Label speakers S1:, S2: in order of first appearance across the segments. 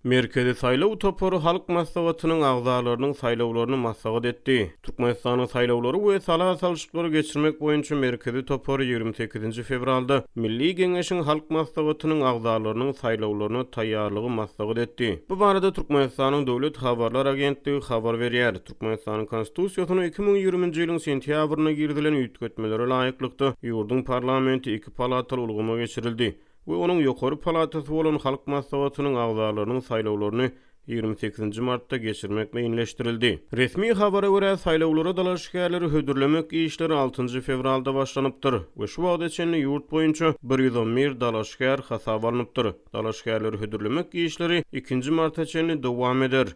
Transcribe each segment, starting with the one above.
S1: Merkezi saýlaw toporu halk maslahatynyň agzalarynyň saýlawlaryny maslahat etdi. Türkmenistanyň saýlawlary we sala-salşyklary geçirmek boýunça Merkezi toporu 28 fevralda Milli Geňeşiň halk maslahatynyň agzalarynyň saýlawlaryny taýýarlygy maslahat etdi. Bu barada Türkmenistanyň Döwlet Habarlar Agentligi habar berýär. Türkmenistanyň konstitusiýasyny 2020-nji ýylyň sentýabryna girdilen üýtgetmelere laýyklykda ýurdun parlamenti 2 palataly ulgama geçirildi. We onuň ýokary palatasy bolan halk maslahatynyň agzalarynyň saýlawlaryny 28 martda geçirmek meýinleşdirildi. Resmi habara görä saýlawlara dalaşgärleri hödürlemek işleri 6 fevralda başlanypdyr we şu wagtda çenli ýurt boýunça 111 dalaşgär hasap alınıpdyr. Dalaşgärleri hödürlemek işleri 2 martda çenli dowam eder.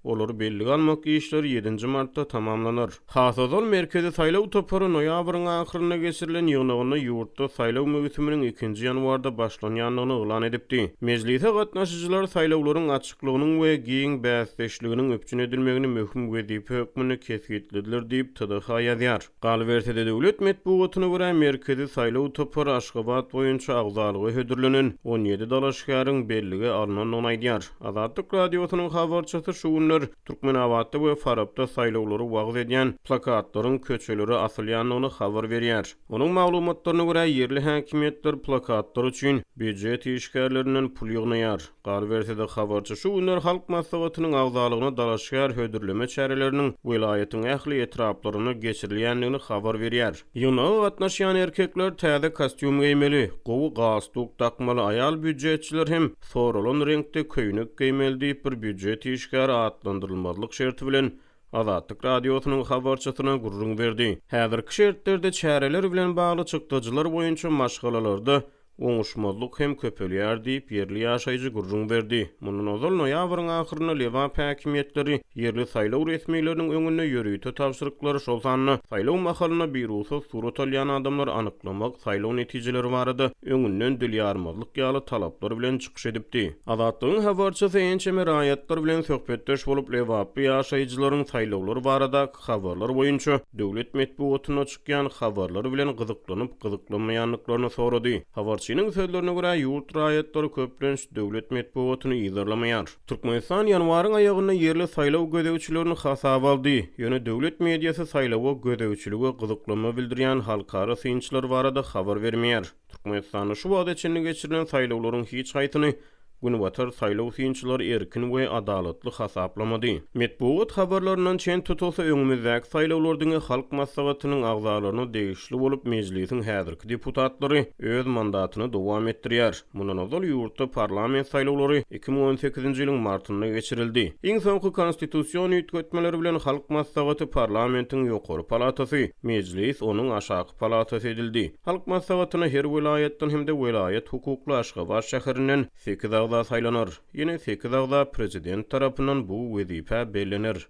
S1: Olar belli almak işleri 7 martda tamamlanır. Hasazal merkezi saýlaw toporu noýabryň ahyryna geçirilen ýygnagyny ýurtda saýlaw möhütüminiň 2 ýanwarda başlanýanlygyny elan edipdi. Mejlise gatnaşyjylar saýlawlaryň açyklygynyň we giň bäsleşliginiň öpçün edilmegini möhüm wezipe hökmüni kesgitlediler diýip TDH ýazýar. Galbertede döwlet medbugatyna görä merkezi saýlaw toporu Aşgabat boýunça agzalygy hödürlenen 17 dalaşgäriň belligi alynan onaýdýar. Azatlyk radiosynyň habarçysy şu Türkmenawatda we Farabda saýlawlary wagt edýän plakatlaryň köçeleri asylýanlygyny habar berýär. Onuň maglumatlaryna görä yerli häkimetler plakatlar üçin büdjet işgärlerinden pul ýygnaýar. Garbertede habarçy şu günler halk maslahatynyň agzalygyna dalaşgär hödürleme çäreleriniň welaýatyň ähli etraplaryna geçirilýänligini habar berýär. Ýygynaga gatnaşýan erkekler täze kostyum giýmeli, gowy gastuk takmaly aýal büdjetçiler hem soralan renkde köýnek giýmeli diýip bir büdjet işgäri atlandyrylmalyk şerti bilen Azatlyk radiosynyň habarçysyna gurrun berdi. Häzirki şertlerde çäreler bilen bagly çykdyjylar boýunça maşgalalarda oňuşmazlyk hem köpelýär diýip yerli ýaşaýjy gurrun berdi. Mundan ozal noýabryň ahyryna Lewap häkimetleri yerli saýlaw resmiýetleriniň öňünde ýörüýte tapşyryklary şol sanly saýlaw mahalyna bir usul surat alýan adamlar anyklamak saýlaw netijeleri barada öňünden dilýarmazlyk ýaly talaplar bilen çykyş edipdi. Azatlygyň habarçysy ençeme raýatlar bilen söhbetdeş bolup Lewap ýaşaýjylaryň saýlawlary barada habarlar boýunça döwlet medbugatyna çykýan habarlary bilen gyzyklanyp gyzyklanmaýanlyklaryny sorady. Habarçynyň sözlerine görä ýurt raýatlary köplenç döwlet medbugatyny ýyzarlamaýar. Türkmenistan ýanwaryň aýagyna yerli saýlaw gödäwçilerini hasap aldy. Ýöne döwlet mediýasy saýlawa gödäwçiligi gyzyklanma bildirýän halkara synçylar barada habar bermeýär. Türkmenistanyň şu wagtda çenli geçirilen saýlawlaryň hiç gaýtyny Günwatar saýlaw synçylary erkin we adalatly hasaplamady. Medbugat habarlarynyň çen tutulsa öňümizdäki saýlawlardyň halk maslahatynyň agzalaryny degişli bolup mejlisiň häzirki deputatlary öz mandatyny dowam etdirýär. Mundan ozal ýurtda parlament saýlawlary 2018-nji ýylyň martynda geçirildi. Iň soňky konstitusiýon üýtgetmeleri bilen halk maslahaty parlamentiň ýokary palatasy, mejlis onuň aşaky palatasy edildi. Halk maslahatyna her welaýatdan hem de welaýat hukukly Aşgabat şäherinden 8 agza saýlanar. Ýene 8 agza prezident tarapyndan bu wezipe bellenir.